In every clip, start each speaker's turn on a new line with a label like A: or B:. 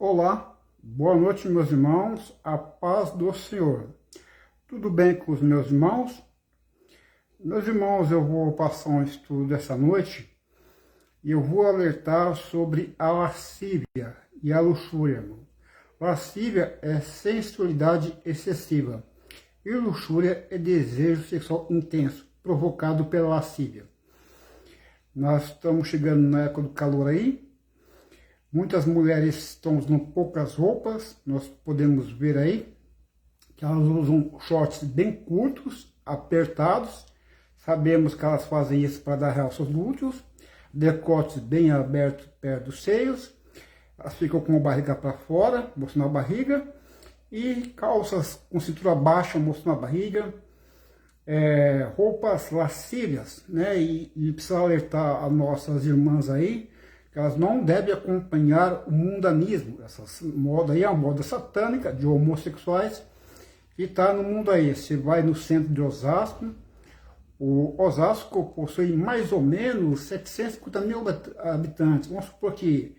A: Olá, boa noite, meus irmãos, a paz do Senhor. Tudo bem com os meus irmãos? Meus irmãos, eu vou passar um estudo essa noite e eu vou alertar sobre a lascívia e a luxúria. Irmão. Lascívia é sensualidade excessiva e luxúria é desejo sexual intenso, provocado pela lascívia. Nós estamos chegando na época do calor aí. Muitas mulheres estão usando poucas roupas, nós podemos ver aí que elas usam shorts bem curtos, apertados. Sabemos que elas fazem isso para dar realce aos glúteos, decotes bem abertos perto dos seios, elas ficam com a barriga para fora, mostrando a barriga, e calças com cintura baixa, mostrando a barriga, roupas lascívias, né? E precisa alertar as nossas irmãs aí, que elas não devem acompanhar o mundanismo. Essa moda aí é uma moda satânica de homossexuais que está no mundo aí. Você vai no centro de Osasco, o Osasco possui mais ou menos 750 mil habitantes. Vamos supor que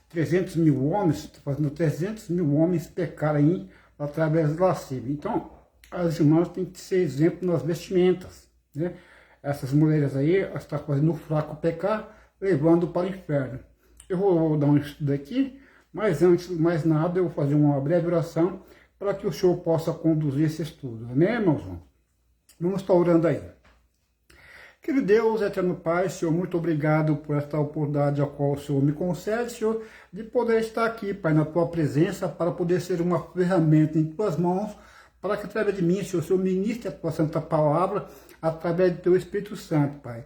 A: 300 mil homens, fazendo 300 mil homens pecarem através da lascívia. Então, as irmãs têm que ser exemplo nas vestimentas, né? Essas mulheres aí, elas estão fazendo o fraco pecar, levando para o inferno. Eu vou dar um estudo aqui, mas antes de mais nada, eu vou fazer uma breve oração para que o Senhor possa conduzir esse estudo. Amém, irmãos? Vamos estar orando aí. Querido Deus, eterno Pai, Senhor, muito obrigado por esta oportunidade a qual o Senhor me concede, Senhor, de poder estar aqui, Pai, na Tua presença, para poder ser uma ferramenta em Tuas mãos, para que através de mim, Senhor, o Senhor ministre a Tua Santa Palavra, através do Teu Espírito Santo, Pai.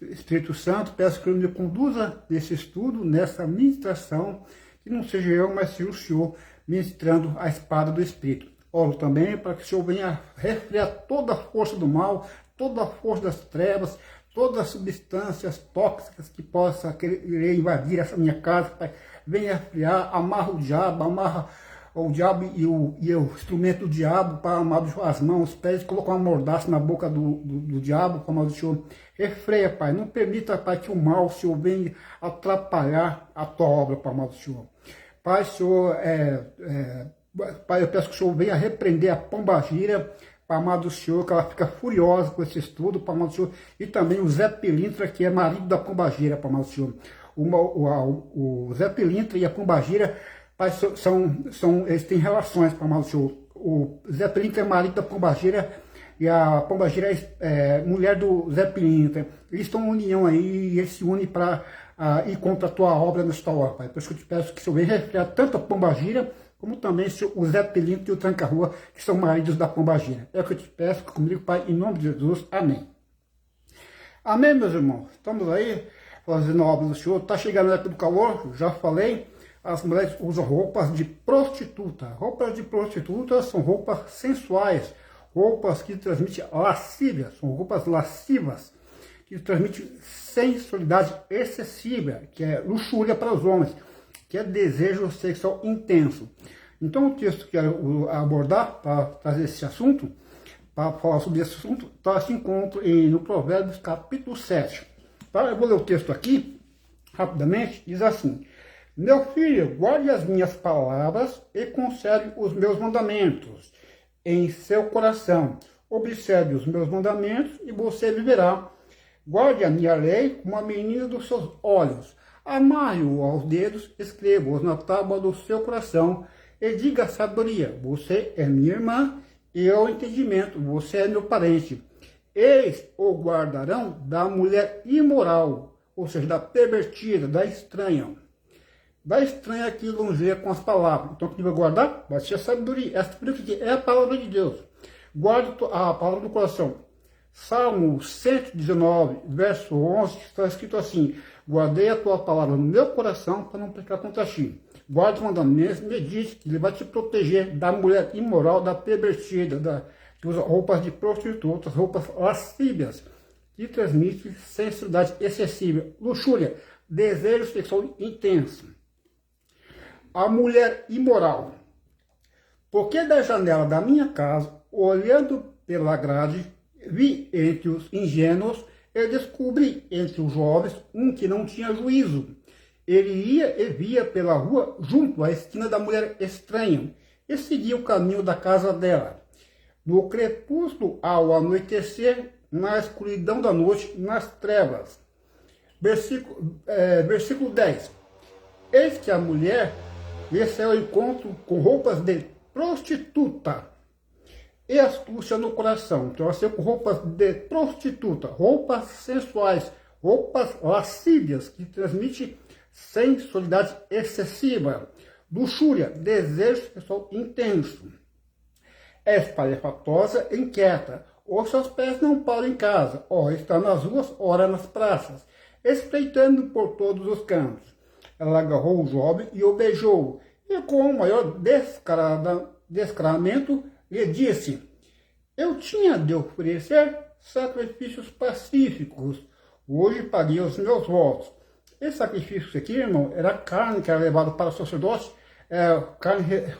A: Espírito Santo, peço que eu me conduza nesse estudo, nessa ministração, que não seja eu, mas seja o Senhor ministrando a espada do Espírito. Oro também para que o Senhor venha refrear toda a força do mal, toda a força das trevas, todas as substâncias tóxicas que possa querer invadir essa minha casa, Pai. Venha refrear, amarra o diabo e o instrumento do diabo, para amado as mãos, os pés, colocar uma mordaça na boca do diabo, para amado Senhor. Refreia, Pai, não permita, Pai, que o mal, Senhor, venha atrapalhar a Tua obra, para amado Senhor. Pai, Senhor, Pai, eu peço que o Senhor venha repreender a pombagira, para amado Senhor, que ela fica furiosa com esse estudo, para amado Senhor, e também o Zé Pilintra, que é marido da pombagira, para amado Senhor. O Zé Pilintra e a pombagira, Pai, eles têm relações, para amado Senhor. O Zé Pilintra é marido da pombagira e a pombagira é mulher do Zé Pilintra. Eles estão em união aí e eles se unem para ir contra a Tua obra nesta hora, Pai. Por isso que eu te peço que o Senhor venha refrear tanto a pombagira, como também o Zé Pilintra e o Tranca-Rua, que são maridos da pombagira. É o que eu te peço comigo, Pai, em nome de Jesus. Amém. Amém, meus irmãos. Estamos aí fazendo a obra do Senhor. Está chegando a época do calor, já falei. As mulheres usam roupas de prostituta. Roupas de prostituta são roupas sensuais, roupas que transmitem lascívia, são roupas lascivas, que transmitem sensualidade excessiva, que é luxúria para os homens, que é desejo sexual intenso. Então o texto que eu quero abordar para trazer esse assunto, para falar sobre esse assunto, se encontra no Provérbios capítulo 7. Tá? Eu vou ler o texto aqui, rapidamente, diz assim: Meu filho, guarde as minhas palavras e conserve os meus mandamentos em seu coração. Observe os meus mandamentos e você viverá. Guarde a minha lei como a menina dos seus olhos. Amarre-o aos dedos, escreva-os na tábua do seu coração e diga a sabedoria: você é minha irmã, e o entendimento: você é meu parente. Eles o guardarão da mulher imoral, ou seja, da pervertida, da estranha. Da estranha que longeia com as palavras. Então, o que vai guardar? Vai ser a sabedoria. Essa sabedoria é a palavra de Deus. Guarde a palavra do coração. Salmo 119, verso 11, está escrito assim: Guardei a tua palavra no meu coração para não pecar contra ti. Guarde os mandamentos, medite, que ele vai te proteger da mulher imoral, da pervertida, que usa roupas de prostitutas, roupas lascívias, que transmite sensualidade excessiva, luxúria, desejo sexual intenso. A mulher imoral. Porque da janela da minha casa, olhando pela grade, vi entre os ingênuos e descobri entre os jovens um que não tinha juízo. Ele ia e via pela rua junto à esquina da mulher estranha e seguia o caminho da casa dela. No crepúsculo, ao anoitecer, na escuridão da noite, nas trevas. Versículo 10. Eis que a mulher veio ao encontro com roupas de prostituta e astúcia no coração. Então, ela saiu com roupas de prostituta, roupas sensuais, roupas lascívias, que transmite sensualidade excessiva, luxúria, desejo sexual intenso. É espalhafatosa e inquieta. Os seus pés não param em casa, ora está nas ruas, ora nas praças, espreitando por todos os cantos. Ela agarrou o jovem e o beijou, e com o maior descaramento lhe disse: eu tinha de oferecer sacrifícios pacíficos, hoje paguei os meus votos. Esse sacrifício aqui, irmão, era carne que era levada para o sacerdote.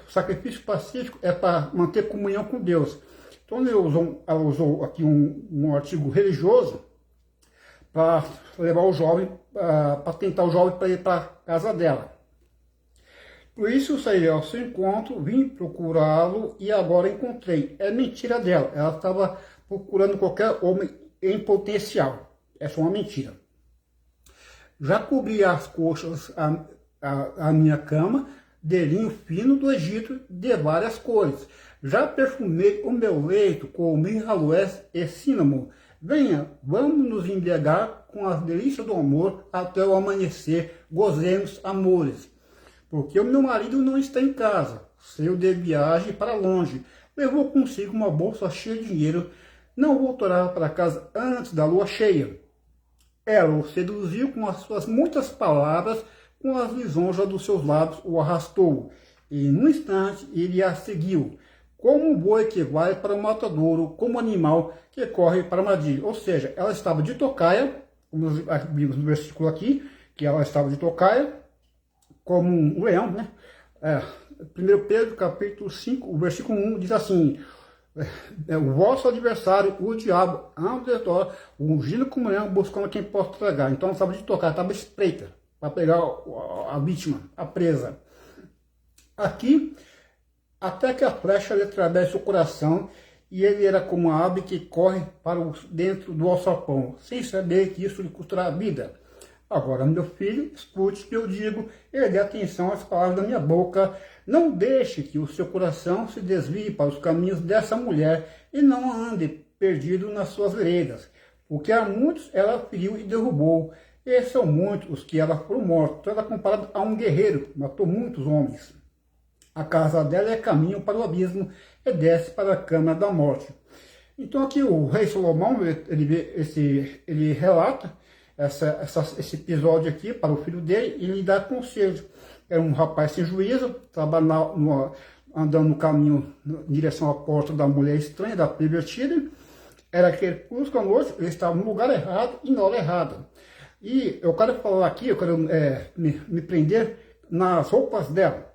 A: Sacrifício pacífico é para manter comunhão com Deus. Então ela usou aqui um artigo religioso para levar o jovem, para tentar o jovem para ir para a casa dela. Por isso saí ao seu encontro, vim procurá-lo e agora encontrei. É mentira dela, ela estava procurando qualquer homem em potencial. Essa é uma mentira. Já cobri as coxas a minha cama de linho fino do Egito de várias cores. Já perfumei o meu leito com mirra, aloés e cínamo. Venha, vamos nos embriagar com as delícias do amor até o amanhecer, gozemos amores. Porque o meu marido não está em casa, saiu de viagem para longe, levou consigo uma bolsa cheia de dinheiro, não voltará para casa antes da lua cheia. Ela o seduziu com as suas muitas palavras, com as lisonjas dos seus lábios o arrastou, e num instante ele a seguiu, como um boi que vai para o matadouro, como um animal que corre para a armadilha. Ou seja, ela estava de tocaia, como vimos no versículo aqui, que ela estava de tocaia, como um leão, né? 1 Pedro, capítulo 5, o versículo 1, diz assim: o vosso adversário, o diabo, anda ungindo como leão, buscando quem possa tragar. Então ela estava de tocar, estava espreita, para pegar a vítima, a presa. Aqui, até que a flecha lhe atravesse o coração, e ele era como uma ave que corre para dentro do alçapão, sem saber que isso lhe custará a vida. Agora, meu filho, escute o que eu digo e dê atenção às palavras da minha boca. Não deixe que o seu coração se desvie para os caminhos dessa mulher e não ande perdido nas suas veredas. Porque a muitos ela feriu e derrubou, e são muitos os que ela foram mortos. Ela é comparada a um guerreiro, matou muitos homens. A casa dela é caminho para o abismo e desce para a câmara da morte. Então aqui o rei Salomão, ele relata esse episódio aqui para o filho dele e lhe dá conselho. Era um rapaz sem juízo, estava andando no caminho em direção à porta da mulher estranha, da pervertida. Era crepúsculo à noite, ele estava no lugar errado e na hora errada. E eu quero falar aqui, eu quero me prender nas roupas dela.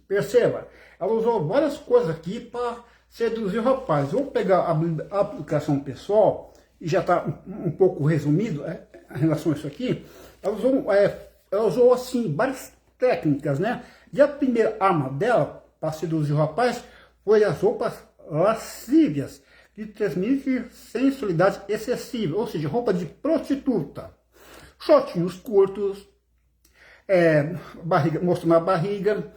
A: Perceba, ela usou várias coisas aqui para seduzir o rapaz. Vou pegar a aplicação pessoal, e já está um pouco resumido em relação a isso aqui. Ela usou assim, várias técnicas, né? E a primeira arma dela para seduzir o rapaz foi as roupas lascívias, que transmitem sensualidade excessiva, ou seja, roupa de prostituta. Shortinhos curtos, mostrando a barriga,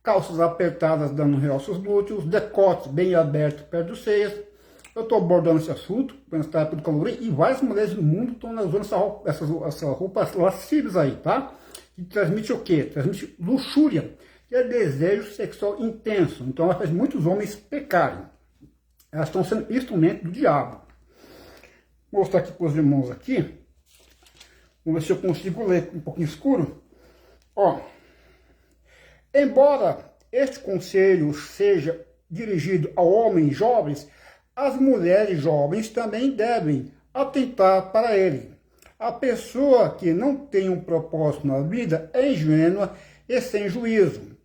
A: calças apertadas dando realce aos glúteos, decotes bem abertos perto dos seios. Eu estou abordando esse assunto, nessa época do calor, e várias mulheres do mundo estão usando essas roupas lascivas aí, tá? Que transmite o quê? Transmite luxúria, que é desejo sexual intenso. Então ela faz muitos homens pecarem. Elas estão sendo instrumento do diabo. Vou mostrar aqui para os irmãos aqui. Vamos ver se eu consigo ler um pouquinho escuro. Ó, embora este conselho seja dirigido a homens jovens, as mulheres jovens também devem atentar para ele. A pessoa que não tem um propósito na vida é ingênua e sem juízo.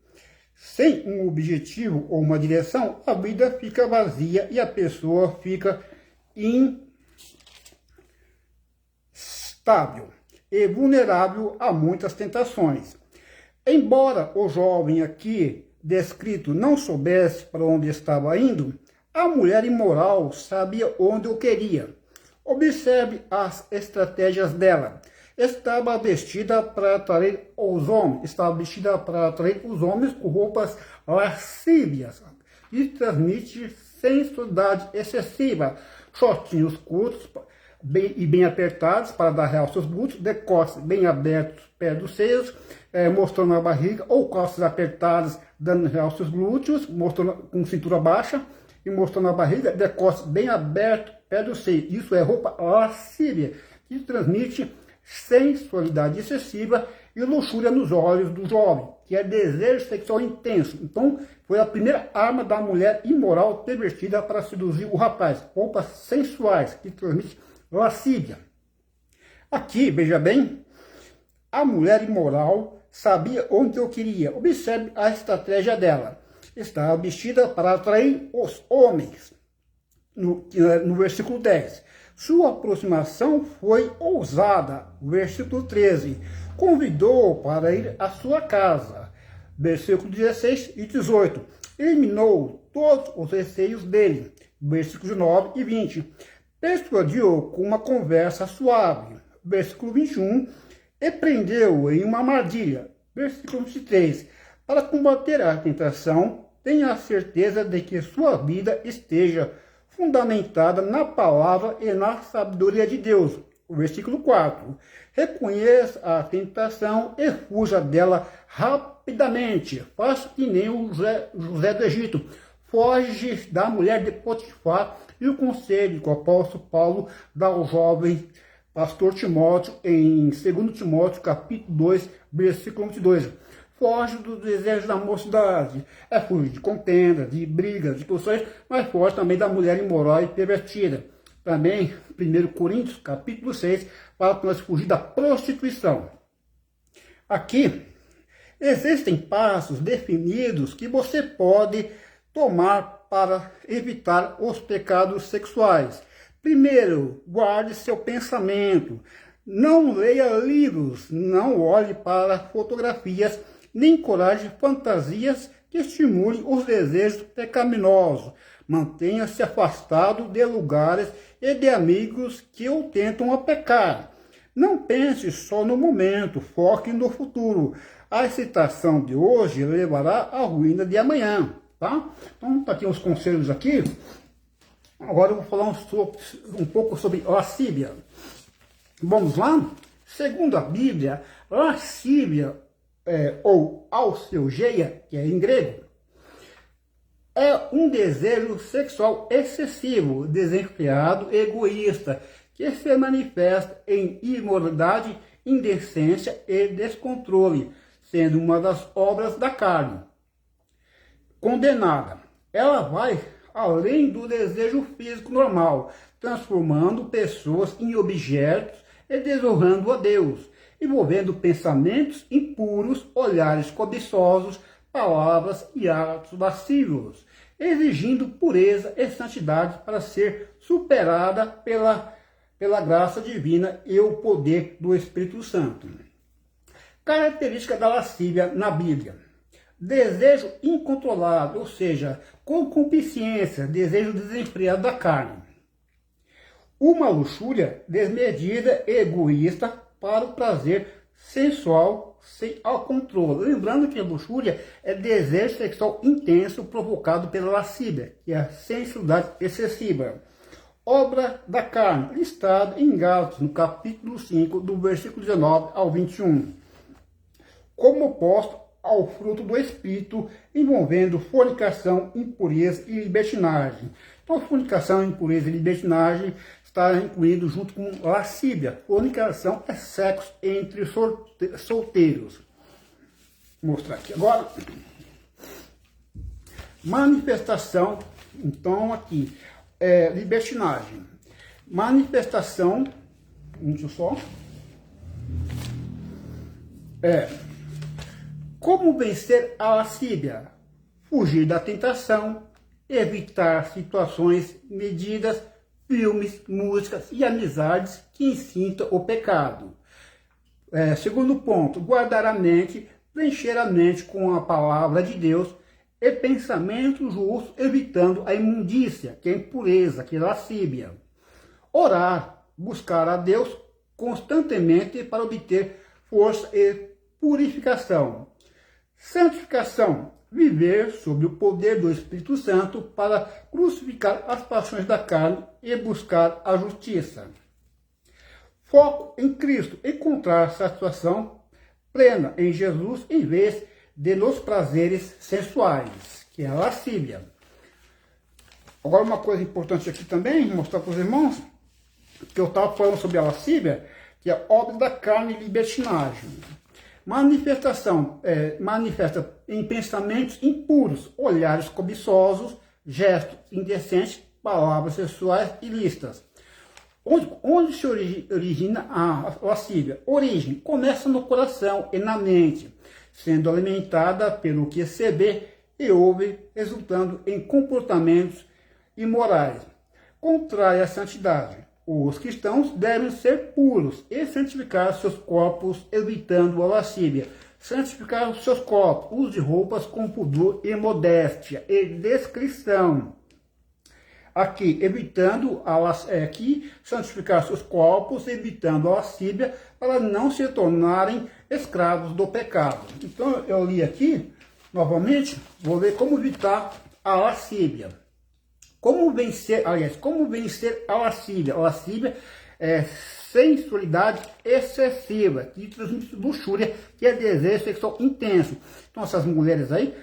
A: Sem um objetivo ou uma direção, a vida fica vazia e a pessoa fica instável. e vulnerável a muitas tentações. Embora o jovem aqui descrito não soubesse para onde estava indo, a mulher imoral sabia onde o queria. Observe as estratégias dela. Estava vestida para atrair os homens, com roupas lascívias e transmite sensualidade excessiva, shortinhos curtos e bem apertados para dar realce aos glúteos, decotes bem abertos perto dos seios, mostrando a barriga, ou costas apertadas, dando realce aos glúteos, mostrando com cintura baixa e mostrando a barriga, decotes bem aberto perto dos seios. Isso é roupa lascívia, que transmite sensualidade excessiva e luxúria nos olhos do jovem, que é desejo sexual intenso. Então, foi a primeira arma da mulher imoral pervertida para seduzir o rapaz. Roupas sensuais, que transmitem lascívia. Aqui, veja bem, a mulher imoral sabia onde eu queria. Observe a estratégia dela. Estava vestida para atrair os homens. No versículo 10. Sua aproximação foi ousada. Versículo 13. Convidou para ir à sua casa. Versículo 16 e 18. Eliminou todos os receios dele. Versículos 9 e 20. Persuadiu com uma conversa suave. Versículo 21. E prendeu em uma armadilha. Versículo 23. Para combater a tentação, tenha a certeza de que sua vida esteja fundamentada na palavra e na sabedoria de Deus. O versículo 4. Reconheça a tentação e fuja dela rapidamente. Faça que nem o José do Egito. Foge da mulher de Potifar, e o conselho que o apóstolo Paulo dá ao jovem pastor Timóteo em 2 Timóteo, capítulo 2, versículo 22. Foge do desejo da mocidade, foge de contendas, de brigas, de discussões, mas foge também da mulher imoral e pervertida. Também, 1 Coríntios, capítulo 6, fala para nós fugir da prostituição. Aqui, existem passos definidos que você pode tomar para evitar os pecados sexuais. Primeiro, guarde seu pensamento. Não leia livros, não olhe para fotografias, nem encoraje fantasias que estimulem os desejos pecaminosos. Mantenha-se afastado de lugares e de amigos que o tentam a pecar. Não pense só no momento, foque no futuro. A excitação de hoje levará à ruína de amanhã, tá? Então, tá aqui os conselhos aqui. Agora eu vou falar um pouco sobre lascívia. Vamos lá? Segundo a Bíblia, lascívia, ou alceugeia, que é em grego, é um desejo sexual excessivo, desenfreado, egoísta, que se manifesta em imoralidade, indecência e descontrole, sendo uma das obras da carne. Condenada. Ela vai além do desejo físico normal, transformando pessoas em objetos e desonrando a Deus, envolvendo pensamentos impuros, olhares cobiçosos, palavras e atos lascivos, exigindo pureza e santidade para ser superada pela graça divina e o poder do Espírito Santo. Característica da lascívia na Bíblia: desejo incontrolável, ou seja, concupiscência, desejo desenfreado da carne. Uma luxúria desmedida e egoísta para o prazer sensual sem autocontrole. Lembrando que a luxúria é desejo sexual intenso provocado pela lascívia, que é a sensualidade excessiva. Obra da carne, listado em Gálatas, no capítulo 5, do versículo 19 ao 21. Como oposto ao fruto do Espírito, envolvendo fornicação, impureza e libertinagem. Então, fornicação, impureza e libertinagem está incluído junto com lascívia. Fornicação é sexo entre solteiros. Vou mostrar aqui agora. Manifestação, então aqui, libertinagem. Manifestação, deixa eu só. Como vencer a lascívia? Fugir da tentação, evitar situações medidas, filmes, músicas e amizades que incitam o pecado. Segundo ponto, guardar a mente, preencher a mente com a palavra de Deus e pensamento justo, evitando a imundícia, que é a impureza, que é a lascívia. Orar, buscar a Deus constantemente para obter força e purificação. Santificação, viver sob o poder do Espírito Santo para crucificar as paixões da carne e buscar a justiça. Foco em Cristo, encontrar satisfação plena em Jesus em vez de nos prazeres sensuais, que é a lascívia. Agora uma coisa importante aqui também, mostrar para os irmãos, que eu estava falando sobre a lascívia, que é a obra da carne e libertinagem. Manifesta em pensamentos impuros, olhares cobiçosos, gestos indecentes, palavras sexuais ilícitas. Onde se origina a lascívia? Origem, começa no coração e na mente, sendo alimentada pelo que se vê e ouve, resultando em comportamentos imorais. Contrária à santidade. Os cristãos devem ser puros e santificar seus corpos, evitando a lascívia. Santificar os seus corpos, use roupas com pudor e modéstia e descrição. Aqui, santificar seus corpos, evitando a lascívia, para não se tornarem escravos do pecado. Então, eu li aqui, novamente, vou ler como evitar a lascívia. Como vencer a lascívia? A lascívia é sensualidade excessiva, que transmite luxúria, que é desejo sexual intenso. Então, essas mulheres aí,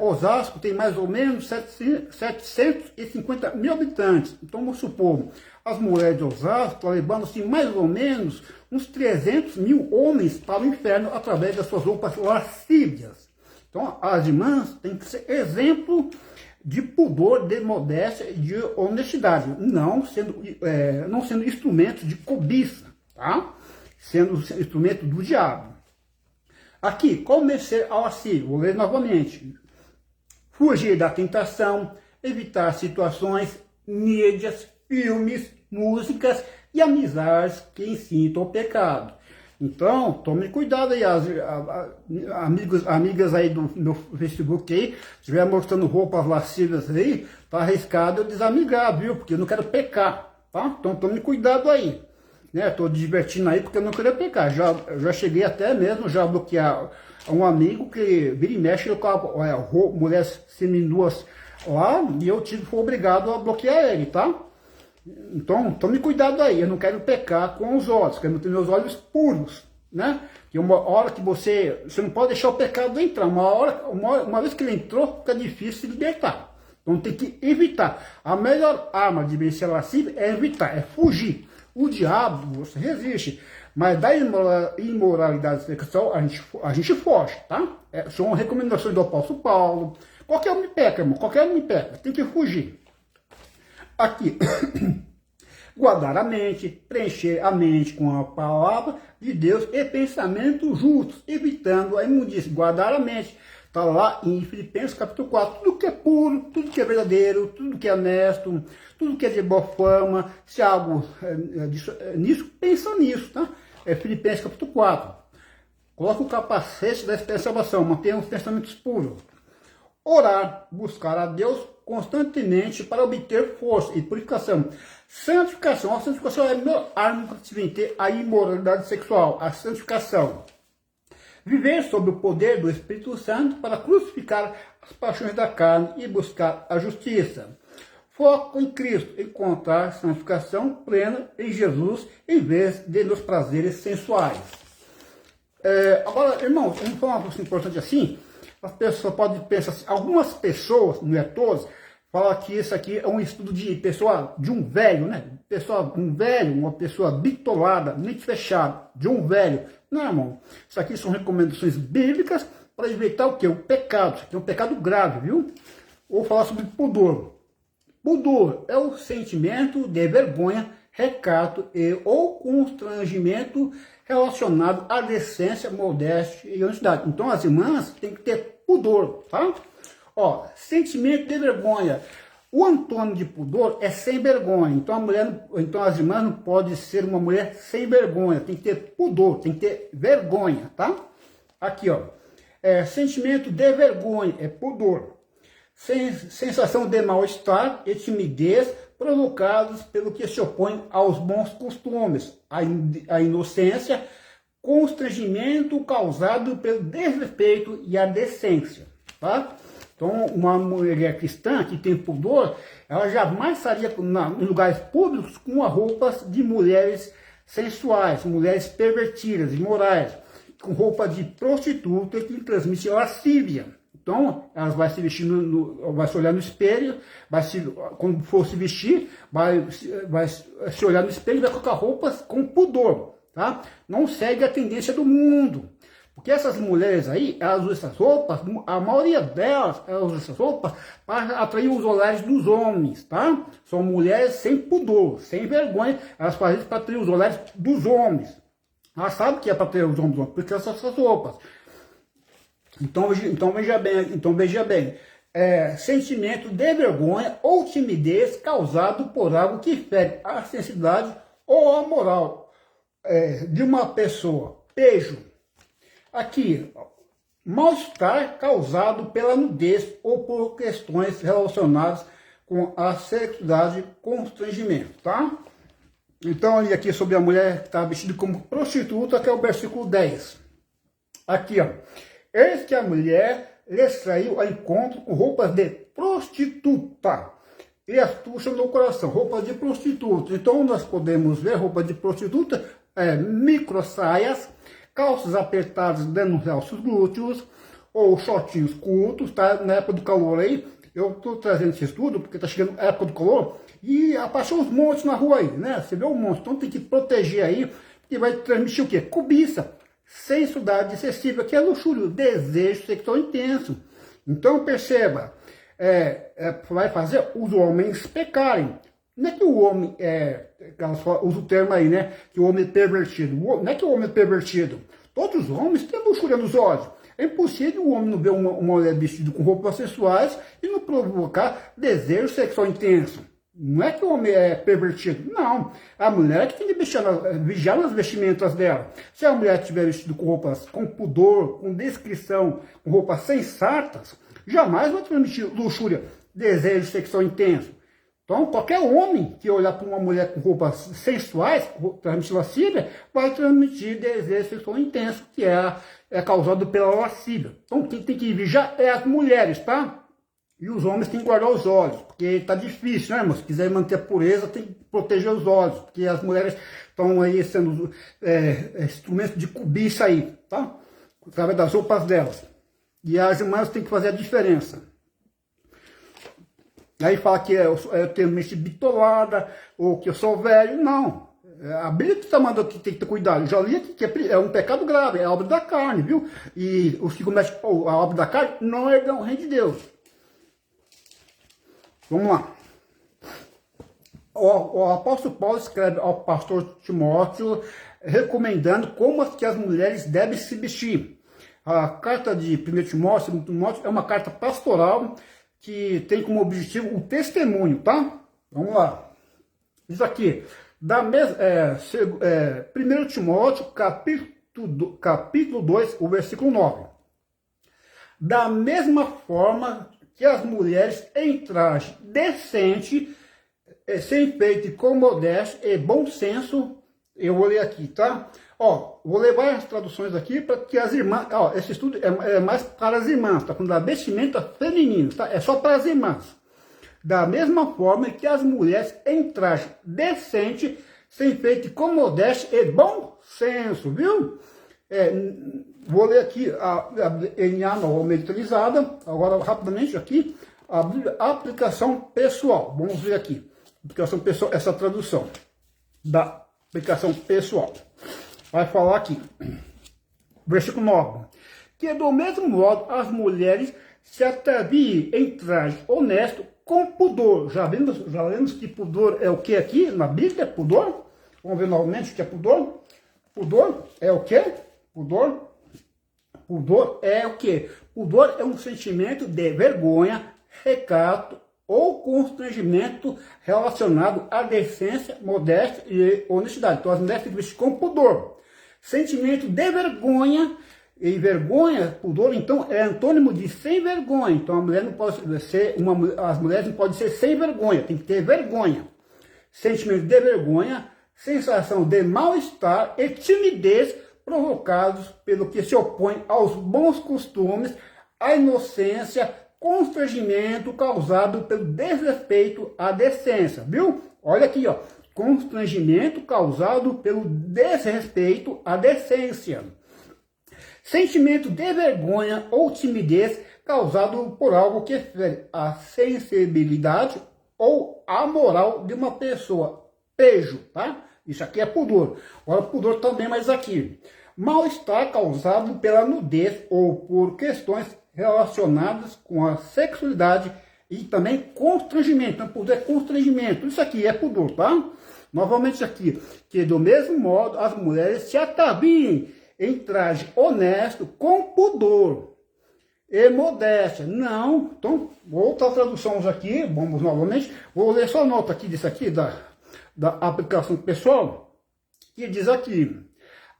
A: Osasco tem mais ou menos 750 mil habitantes. Então, vamos supor, as mulheres de Osasco estão levando assim, mais ou menos uns 300 mil homens para o inferno através das suas roupas lascívias. Então, as irmãs têm que ser exemplo de pudor, de modéstia e de honestidade, não sendo instrumentos de cobiça, tá? Sendo instrumento do diabo. Aqui, como vencer a lascívia? Vou ler novamente. Fugir da tentação, evitar situações, mídias, filmes, músicas e amizades que incitam ao pecado. Então, tome cuidado aí, amigas aí do meu Facebook aí, se estiver mostrando roupas lascivas aí, tá arriscado eu desamigar, viu? Porque eu não quero pecar, tá? Então, tome cuidado aí. Né? Tô divertindo aí porque eu não queria pecar. Já cheguei até mesmo já a bloquear um amigo que vira e mexe com mulheres seminuas lá e eu fui obrigado a bloquear ele, tá? Então, tome cuidado aí, eu não quero pecar com os olhos, quero ter meus olhos puros, né? Que uma hora que você não pode deixar o pecado entrar, uma vez que ele entrou, fica difícil se libertar. Então tem que evitar. A melhor arma de vencer a lascívia é evitar, é fugir. O diabo, você resiste, mas da imoralidade sexual a gente foge, tá? São recomendações do apóstolo Paulo. Qualquer um peca, irmão, qualquer um peca, tem que fugir. Aqui, guardar a mente, preencher a mente com a palavra de Deus e pensamentos justos, evitando a imundícia. Guardar a mente, está lá em Filipenses capítulo 4, tudo que é puro, tudo que é verdadeiro, tudo que é honesto, tudo que é de boa fama, se algo nisso, pensa nisso, tá? Filipenses capítulo 4. Coloca o capacete da salvação, mantenha os pensamentos puros. Orar, buscar a Deus constantemente para obter força e purificação. Santificação. A santificação é a melhor arma para se vencer a imoralidade sexual. A santificação. Viver sob o poder do Espírito Santo para crucificar as paixões da carne e buscar a justiça. Foco em Cristo, encontrar santificação plena em Jesus em vez de nos prazeres sensuais. Agora, irmãos, vamos falar uma coisa importante assim. As pessoas podem pensar assim, algumas pessoas, não é todas, falam que isso aqui é um estudo de um velho, né? Uma pessoa bitolada, mente fechada, de um velho. Não, irmão. Isso aqui são recomendações bíblicas para evitar o quê? O pecado. Isso aqui é um pecado grave, viu? Vou falar sobre pudor. Pudor é o sentimento de vergonha, recato ou constrangimento relacionado à decência, modéstia e honestidade. Então as irmãs têm que ter pudor, tá? Ó, sentimento de vergonha. O antônimo de pudor é sem vergonha. Então, então as irmãs não podem ser uma mulher sem vergonha. Tem que ter pudor, tem que ter vergonha, tá? Aqui, ó. Sentimento de vergonha, é pudor. Sensação de mal-estar e timidez provocados pelo que se opõe aos bons costumes. A inocência, constrangimento causado pelo desrespeito e a decência, tá? Então, uma mulher cristã que tem pudor, ela jamais estaria em lugares públicos com roupas de mulheres sensuais, mulheres pervertidas, imorais, com roupa de prostituta que transmite lascívia. Então, elas vão se vestir, vai se olhar no espelho, quando for se vestir, vai se olhar no espelho e vai colocar roupas com pudor, tá? Não segue a tendência do mundo. Porque essas mulheres aí, elas usam essas roupas, a maioria delas, elas usam essas roupas para atrair os olhares dos homens, tá? São mulheres sem pudor, sem vergonha, elas fazem isso para atrair os olhares dos homens. Elas sabem que é para atrair os homens, porque essas roupas. Então veja bem, sentimento de vergonha ou timidez causado por algo que fere a sensibilidade ou a moral de uma pessoa. Pejo. Aqui, mal-estar causado pela nudez ou por questões relacionadas com a sexualidade e constrangimento, tá? Então, olha aqui sobre a mulher que está vestida como prostituta, que é o versículo 10. Aqui, ó. Eis que a mulher lhe saiu ao encontro com roupas de prostituta e astúcia no coração, roupas de prostituta. Então, nós podemos ver roupa de prostituta, micro saias, calças apertadas dando realce os glúteos, ou shortinhos curtos, tá? Na época do calor aí, eu estou trazendo esse estudo, porque está chegando a época do calor, e apareceu uns montes na rua aí, né? Você vê um monte, então tem que proteger aí, porque vai transmitir o quê? Cobiça, sensualidade excessiva, que é luxúria, desejo sexual intenso. Então perceba, vai fazer os homens pecarem. Não é que o homem, usa o termo aí, né? Que o homem é pervertido. Não é que o homem é pervertido. Todos os homens têm luxúria nos olhos. É impossível o homem não ver uma mulher vestida com roupas sensuais e não provocar desejo sexual intenso. Não é que o homem é pervertido. Não. A mulher que tem que vigiar nas vestimentas dela. Se a mulher estiver vestida com roupas com pudor, com descrição, com roupas sensatas, jamais vai transmitir luxúria, desejo sexual intenso. Então, qualquer homem que olhar para uma mulher com roupas sensuais, transmitir lascívia, vai transmitir desejo sexual intenso, que é causado pela lascívia. Então, quem tem que vigiar é as mulheres, tá? E os homens têm que guardar os olhos, porque está difícil, né, irmão? Se quiser manter a pureza, tem que proteger os olhos, porque as mulheres estão aí sendo instrumentos de cobiça aí, tá? Através das roupas delas. E as irmãs têm que fazer a diferença. Aí fala que eu tenho mente bitolada, ou que eu sou velho. Não. A Bíblia que está mandando que tem que ter cuidado. Eu já li aqui que é um pecado grave, é a obra da carne, viu? E os que cometem a obra da carne não herdam o reino de Deus. Vamos lá. O apóstolo Paulo escreve ao pastor Timóteo, recomendando como que as mulheres devem se vestir. A carta de 1 Timóteo é uma carta pastoral, que tem como objetivo o testemunho, tá? Vamos lá. Isso aqui, 1 Timóteo, capítulo 2, o versículo 9. Da mesma forma que as mulheres em traje decente, sem feito com modéstia e bom senso, eu vou ler aqui, tá? Ó, vou levar as traduções aqui para que as irmãs... Ó, esse estudo é mais para as irmãs, tá? Da vestimenta feminina, tá? É só para as irmãs. Da mesma forma que as mulheres em traje decente, sem feito com modéstia e bom senso, viu? Vou ler aqui a NA normalmente utilizada. Agora, rapidamente aqui, a aplicação pessoal. Vamos ver aqui. Aplicação pessoal, essa tradução da aplicação pessoal. Vai falar aqui, versículo 9, que do mesmo modo as mulheres se ataviem em traje honesto com pudor. Já lemos que pudor é o que aqui na Bíblia? Pudor? Vamos ver novamente o que é pudor? Pudor é o que? Pudor é o que? Pudor é um sentimento de vergonha, recato ou constrangimento relacionado à decência, modéstia e honestidade. Então as mulheres têm que vestir com pudor. Sentimento de vergonha, e vergonha, pudor, então, é antônimo de sem vergonha. Então a mulher não pode ser, as mulheres não podem ser sem vergonha, tem que ter vergonha. Sentimento de vergonha, sensação de mal-estar e timidez provocados pelo que se opõe aos bons costumes, à inocência, constrangimento causado pelo desrespeito à decência, viu? Olha aqui, ó, constrangimento causado pelo desrespeito à decência. Sentimento de vergonha ou timidez causado por algo que fere a sensibilidade ou a moral de uma pessoa. Pejo, tá? Isso aqui é pudor. Agora, pudor também, mas aqui. Mal-estar causado pela nudez ou por questões relacionadas com a sexualidade e também constrangimento. Então, pudor é constrangimento. Isso aqui é pudor, tá? Novamente aqui. Que do mesmo modo as mulheres se ataviem em traje honesto, com pudor e modéstia. Não, então, outra tradução aqui, vamos novamente, vou ler só a nota aqui disso aqui, da aplicação pessoal, que diz aqui: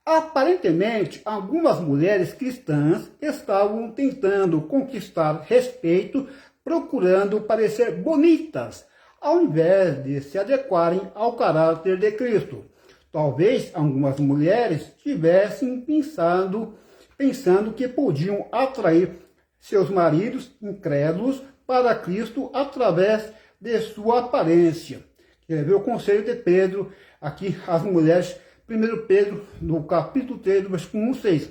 A: aparentemente, algumas mulheres cristãs estavam tentando conquistar respeito, procurando parecer bonitas, ao invés de se adequarem ao caráter de Cristo. Talvez algumas mulheres tivessem pensando que podiam atrair seus maridos incrédulos para Cristo através de sua aparência. Quer ver o conselho de Pedro, aqui as mulheres, 1 Pedro, no capítulo 3, do versículo 1-6.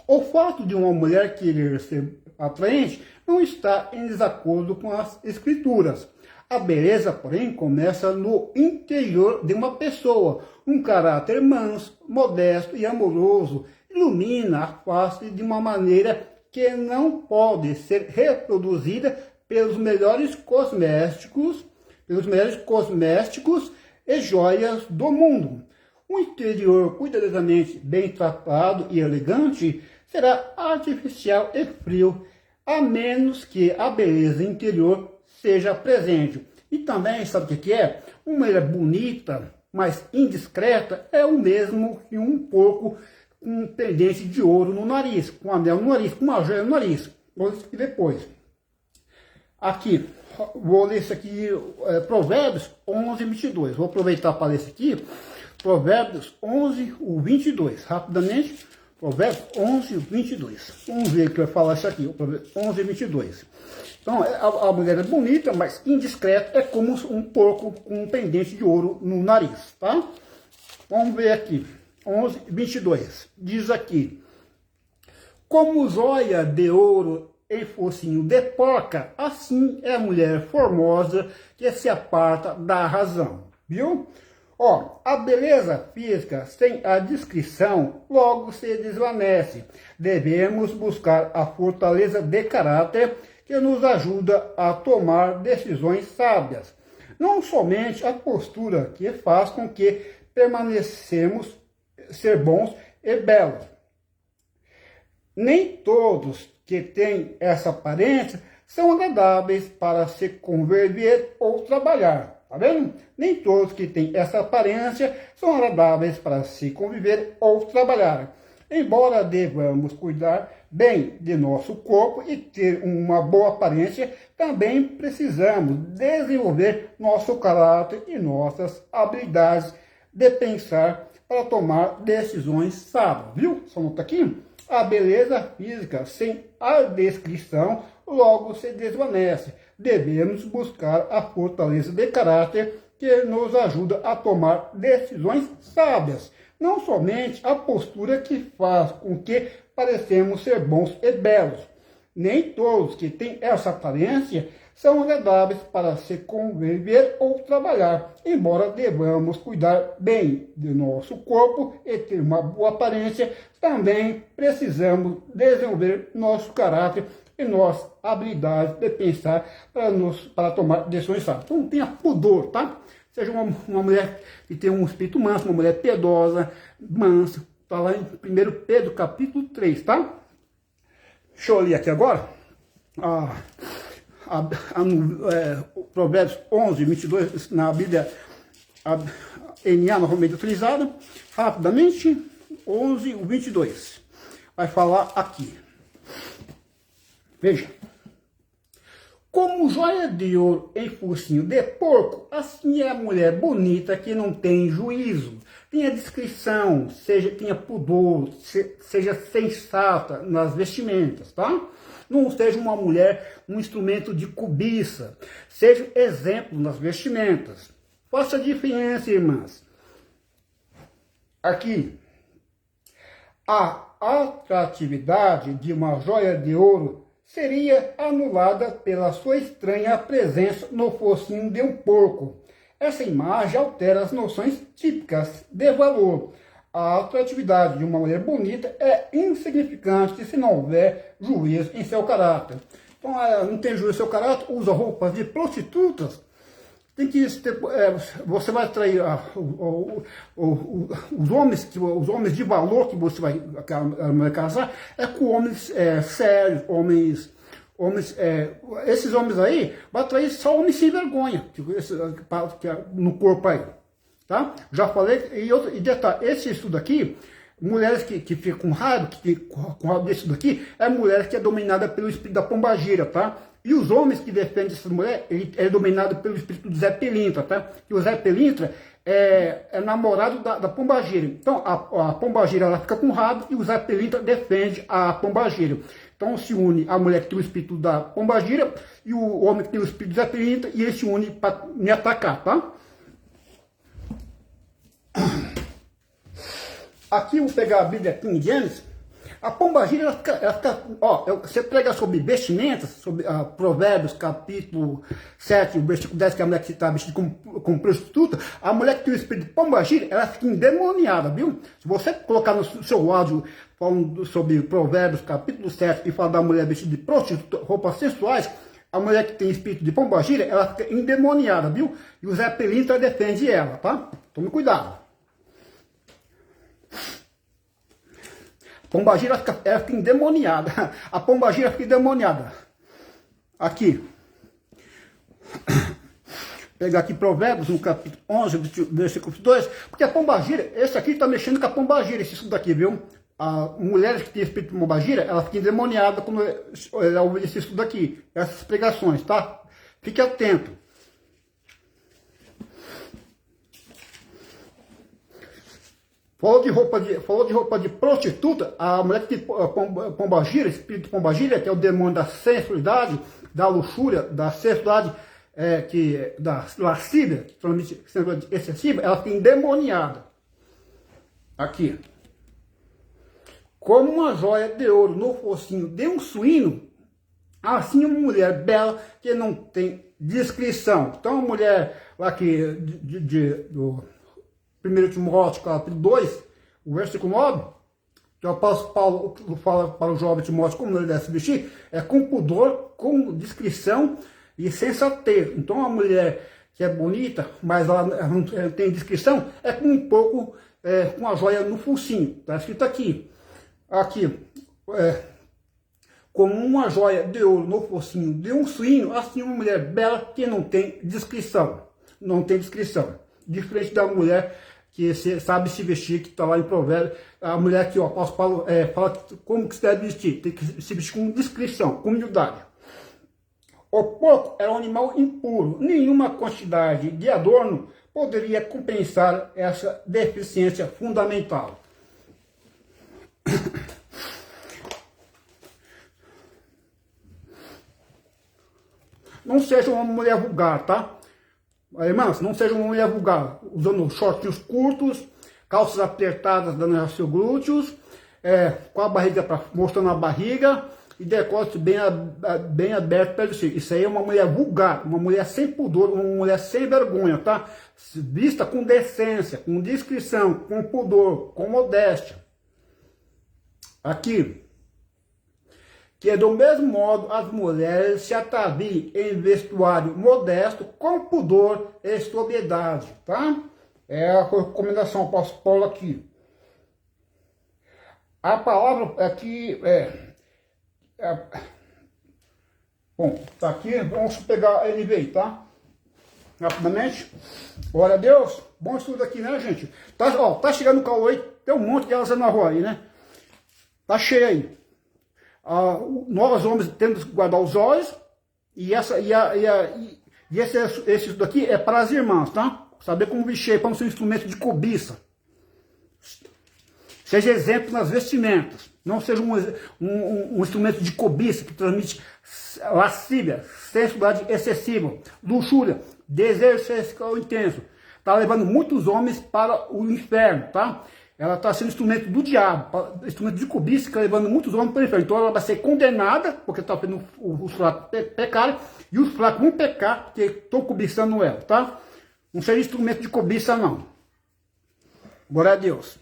A: O fato de uma mulher querer ser atraente não está em desacordo com as Escrituras. A beleza, porém, começa no interior de uma pessoa. Um caráter manso, modesto e amoroso ilumina a face de uma maneira que não pode ser reproduzida pelos melhores cosméticos e joias do mundo. Um interior cuidadosamente bem tratado e elegante será artificial e frio, a menos que a beleza interior seja presente. E também, sabe o que é? Uma mulher bonita, mas indiscreta, é o mesmo que um porco com um pendente de ouro no nariz, com um anel no nariz, com uma joia no nariz. Vou ler isso aqui depois. Aqui, vou ler isso aqui, Provérbios 11, 22. Vou aproveitar para ler isso aqui, Provérbios 11, 22. Rapidamente, Provérbios 11, 22. Vamos ver o que vai falar isso aqui, Provérbios 11, 22. Então, a mulher é bonita, mas indiscreta, é como um porco com um pendente de ouro no nariz, tá? Vamos ver aqui, 11, 22. Diz aqui: como joia de ouro em focinho de porca, assim é a mulher formosa que se aparta da razão, viu? Ó, a beleza física sem a discrição logo se desvanece. Devemos buscar a fortaleza de caráter que nos ajuda a tomar decisões sábias. Não somente a postura que faz com que permanecemos ser bons e belos. Nem todos que têm essa aparência são agradáveis para se conviver ou trabalhar. Tá vendo? Nem todos que têm essa aparência são agradáveis para se conviver ou trabalhar. Embora devamos cuidar bem de nosso corpo e ter uma boa aparência, também precisamos desenvolver nosso caráter e nossas habilidades de pensar para tomar decisões sábias. Viu? Só nota aqui. A beleza física sem a descrição logo se desvanece. Devemos buscar a fortaleza de caráter que nos ajuda a tomar decisões sábias. Não somente a postura que faz com que parecemos ser bons e belos. Nem todos que têm essa aparência são agradáveis para se conviver ou trabalhar, embora devamos cuidar bem de nosso corpo e ter uma boa aparência, também precisamos desenvolver nosso caráter e nossa habilidade de pensar para tomar decisões sábias. Então, não tenha pudor, tá? Seja uma mulher que tem um espírito manso, uma mulher piedosa, mansa. Está lá em 1 Pedro, capítulo 3, tá? Deixa eu ler aqui agora Provérbios 11, 22, na Bíblia NA normalmente utilizada, rapidamente, 11, 22. Vai falar aqui. Veja. Como joia de ouro em focinho de porco, assim é a mulher bonita que não tem juízo, tenha discrição, tenha pudor, seja sensata nas vestimentas, tá? Não seja uma mulher um instrumento de cobiça, seja exemplo nas vestimentas. Faça a diferença, irmãs. Aqui, a atratividade de uma joia de ouro seria anulada pela sua estranha presença no focinho de um porco. Essa imagem altera as noções típicas de valor. A atratividade de uma mulher bonita é insignificante se não houver juízo em seu caráter. Então, não tem juízo em seu caráter, usa roupas de prostitutas. Tem que você vai atrair os homens de valor que você vai casar com homens sérios, esses homens aí vai atrair só homens sem vergonha no corpo aí, tá? Já falei, e detalhe, esse estudo aqui, mulheres que ficam com raiva, com raiva desse estudo aqui, é mulher que é dominada pelo espírito da pombagira, tá? E os homens que defendem essa mulher, ele é dominado pelo espírito do Zé Pilintra, tá? Que o Zé Pilintra é namorado da pombagira. Então, a pombagira, ela fica com raiva e o Zé Pilintra defende a pombagira. Então, se une a mulher que tem o espírito da pombagira e o homem que tem o espírito do Zé Pilintra, e eles se unem para me atacar, tá? Aqui eu vou pegar a Bíblia King James. A pombagira, ela fica, você prega sobre vestimentas, sobre Provérbios, capítulo 7, o versículo 10, que a mulher que está vestida como prostituta, a mulher que tem o espírito de pombagira, ela fica endemoniada, viu? Se você colocar no seu áudio falando sobre Provérbios, capítulo 7, e falar da mulher vestida de prostituta, roupas sensuais, a mulher que tem espírito de pombagira, ela fica endemoniada, viu? E o Zé Pilintra defende ela, tá? Tome cuidado. Pombagira ela fica endemoniada. A pombagira fica endemoniada. Aqui. Pegar aqui Provérbios, no capítulo 11, versículo 2. Porque a pombagira, esse aqui está mexendo com a pombagira, esse estudo aqui, viu? A mulher que tem espírito de pombagira, ela fica endemoniada quando ela ouve esse estudo aqui. Essas pregações, tá? Fique atento. Falou de roupa de prostituta, a mulher que tem pombagira, espírito de pombagira, que é o demônio da sensualidade, da luxúria, da sensualidade, da lascívia, sensualidade excessiva, ela fica endemoniada. Aqui. Como uma joia de ouro no focinho de um suíno, assim uma mulher bela que não tem descrição. Então a mulher lá do 1 Timóteo, capítulo 2, o versículo 9, que o apóstolo Paulo fala para o jovem Timóteo como ele deve se vestir, é com pudor, com discrição e sensatez. Então, a mulher que é bonita, mas ela não tem discrição, é com um pouco, com a joia no focinho. Está escrito aqui. Como uma joia de ouro no focinho de um suíno, assim uma mulher bela que não tem descrição. Não tem descrição. Diferente da mulher que sabe se vestir, que está lá em Provérbios, a mulher que o apóstolo Paulo fala como que se deve vestir, tem que se vestir com discrição, com humildade. O porco era um animal impuro, nenhuma quantidade de adorno poderia compensar essa deficiência fundamental. Não seja uma mulher vulgar, tá? Irmãs, não seja uma mulher vulgar, usando shortinhos curtos, calças apertadas dando seus glúteos, com a barriga mostrando a barriga e decote bem aberto para ele. Isso aí é uma mulher vulgar, uma mulher sem pudor, uma mulher sem vergonha, tá? Vista com decência, com discrição, com pudor, com modéstia. Aqui. Que do mesmo modo as mulheres se ataviem em vestuário modesto, com pudor e sobriedade, tá? É a recomendação do apóstolo Paulo aqui. A palavra aqui Bom, tá aqui, vamos pegar ele veio, tá? Rapidamente. Glória a Deus. Bom estudo aqui, né, gente? Tá, ó, tá chegando o calor aí, tem um monte de elas na rua aí, né? Tá cheio aí. Nós homens temos que guardar os olhos, e esse daqui é para as irmãs, tá? Saber como vestir, para não ser um instrumento de cobiça. Seja exemplo nas vestimentas. Não seja um instrumento de cobiça que transmite lascívia, sensualidade excessiva, luxúria, desejo sexual intenso. Está levando muitos homens para o inferno, tá? Ela está sendo instrumento do diabo, instrumento de cobiça, que está levando muitos homens para o inferno. Então ela vai ser condenada, porque está vendo os fracos pecarem, e os fracos vão pecar, porque estão cobiçando ela, tá? Não seja instrumento de cobiça, não. Glória a Deus.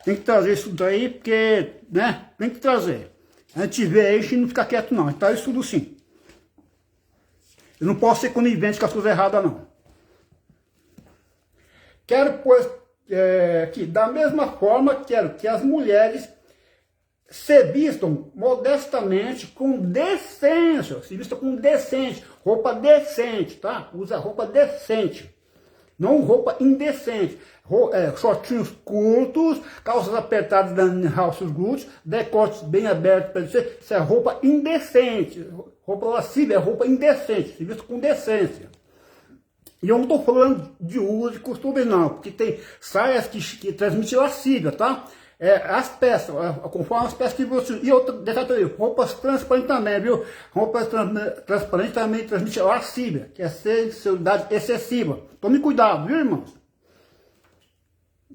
A: Tem que trazer isso daí, porque, né, tem que trazer. A gente vê aí e não fica quieto, não. Então, isso tudo sim. Eu não posso ser conivente com as coisas erradas, não. Quero, pois, que da mesma forma, quero que as mulheres se vistam modestamente, com decência. Se vistam com decência. Roupa decente, tá? Usa roupa decente. Não roupa indecente. Shortinhos curtos, calças apertadas na os glúteos, decotes bem abertos para você. Isso é roupa indecente. Roupa lasciva é roupa indecente. Se vista com decência. E eu não estou falando de uso de costume, não, porque tem saias que transmitem lascívia, tá? As peças, conforme as peças que você... E outro detalhe também, roupas transparentes também, viu? Roupas transparentes também transmitem lascívia, que é sensualidade excessiva. Tome cuidado, viu, irmãos?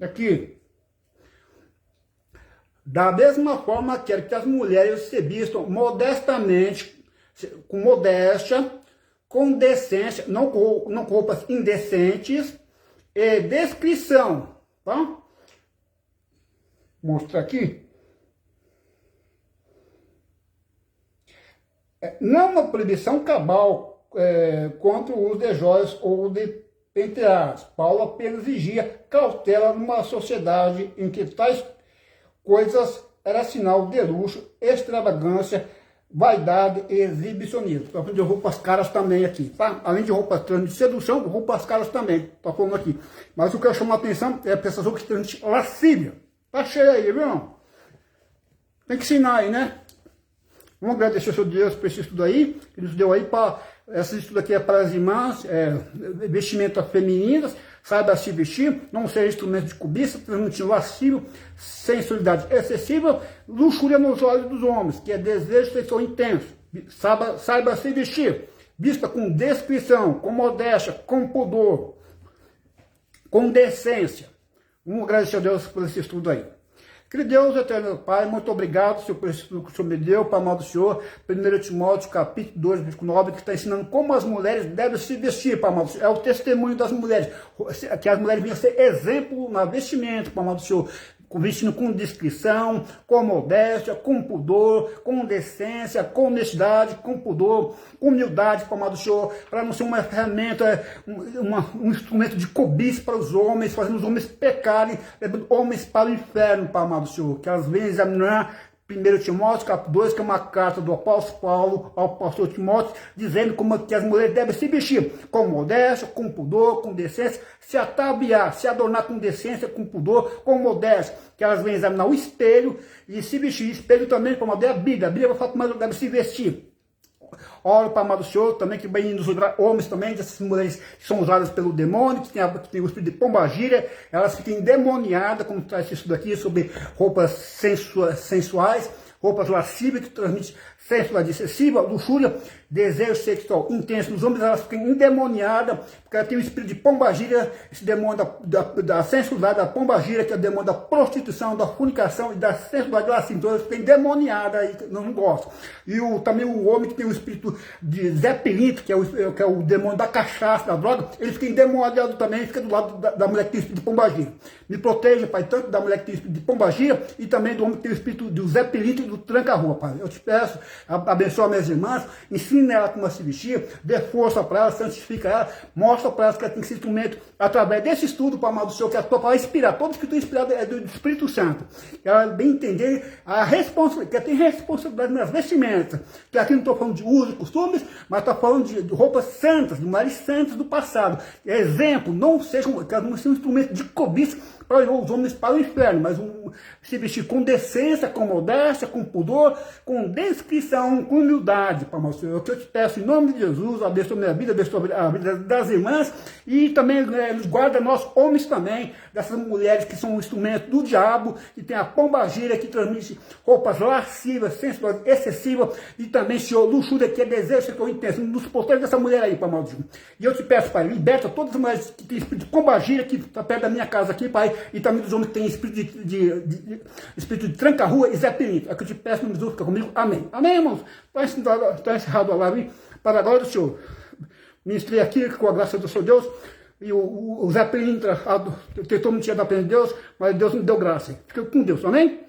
A: Aqui. Da mesma forma, quero que as mulheres se vistam modestamente, com modéstia, com decência, não com roupas indecentes, e descrição, tá? Vou mostrar aqui. Não uma proibição cabal contra o uso de joias ou de penteados. Paulo apenas exigia cautela numa sociedade em que tais coisas eram sinal de luxo, extravagância, vaidade e exibicionismo. Estou falando de roupas caras também aqui, tá? Além de roupas de sedução, roupas caras também. Estou falando aqui. Mas o que eu chamo a atenção é para essas roupas que transmitem lascívia. Tá cheio aí, viu, irmão? Tem que ensinar aí, né? Vamos agradecer ao seu Deus por esse estudo aí, que nos deu aí para... Esse estudo aqui é para as irmãs, vestimentas femininas, saiba se vestir, não seja instrumento de cobiça, transmitindo lascívio, sensualidade excessiva, luxúria nos olhos dos homens, que é desejo sexual intenso. Saiba se vestir, vista com descrição, com modéstia, com pudor, com decência. Vamos agradecer a Deus por esse estudo aí. Querido Deus, eterno Pai, muito obrigado, Senhor, por esse estudo que o Senhor me deu, para amar do Senhor. 1 Timóteo, capítulo 2, versículo 9, que está ensinando como as mulheres devem se vestir, para amar do Senhor. É o testemunho das mulheres, que as mulheres venham ser exemplo na vestimenta, para amar do Senhor. Vestindo com discrição, com modéstia, com pudor, com decência, com honestidade, com pudor, com humildade, para amar do Senhor, para não ser uma ferramenta, um instrumento de cobiça para os homens, fazendo os homens pecarem, levando homens para o inferno, para amar do Senhor. Que elas venham examinar 1 Timóteo, capítulo 2, que é uma carta do apóstolo Paulo ao pastor Timóteo, dizendo como que as mulheres devem se vestir, com modéstia, com pudor, com decência, se ataviar, se adornar com decência, com pudor, com modéstia, que elas venham examinar o espelho e se vestir. Espelho também, como a Bíblia vai falar como elas devem se vestir. Oro para amar do Senhor também, que vem nos livrar, homens também, dessas mulheres que são usadas pelo demônio, que tem o espírito de pombagira, elas ficam endemoniadas, como traz isso daqui, sobre roupas sensuais, roupas lascivas, que transmitem sensualidade excessiva, luxúria, desejo sexual intenso nos homens, elas ficam endemoniadas, porque ela tem o espírito de pombagira, esse demônio da sensualidade, da pombagira, que é o demônio da prostituição, da fornicação e da sensualidade lasciva. Então elas ficam endemoniadas e não gostam. E também o homem que tem o espírito de Zé Pilinto, que é o demônio da cachaça, da droga, ele fica endemoniado também, fica do lado da mulher que tem o espírito de pombagira. Me proteja, Pai, tanto da mulher que tem o espírito de pombagira e também do homem que tem o espírito do Zé Pilinto e do tranca-rua, Pai. Eu te peço, abençoa minhas irmãs, ensina ela como se vestir, dê força para ela, santifica ela, mostra para elas que ela tem que ser instrumento através desse estudo, Pai amado do Senhor, que a tua palavra inspirar, todo escrito inspirado é do Espírito Santo. Ela bem entender a responsabilidade, que ela tem responsabilidade nas vestimentas, que aqui não estou falando de uso e costumes, mas estou falando de roupas santas, de mulheres santas do passado. Exemplo, não sejam, que elas não sejam um instrumento de cobiça para os homens para o inferno, mas se vestir com decência, com modéstia, com pudor, com descrição, com humildade, Pai amado Senhor. Que eu te peço em nome de Jesus, abençoa minha vida, abençoa a vida das irmãs e também nos guarda nós homens também, dessas mulheres que são um instrumento do diabo, que tem a pombagira, que transmite roupas lascivas, sensuais, excessivas e também, Senhor, luxúria, que é desejo, que eu intenso, nos protege dessa mulher aí, Pai amado Senhor. E eu te peço, Pai, liberta todas as mulheres que têm espírito de pombagira, que está perto da minha casa aqui, Pai, e também dos homens que têm espírito de tranca-rua e Zé Pirinto. É que eu te peço, no Jesus, fica comigo. Amém. Amém, irmãos? Está encerrado a live para a glória do Senhor. Ministrei aqui com a graça do Senhor Deus. E o Zé Pirinto tentou mentir da presença de Deus, mas Deus me deu graça. Fica com Deus. Amém?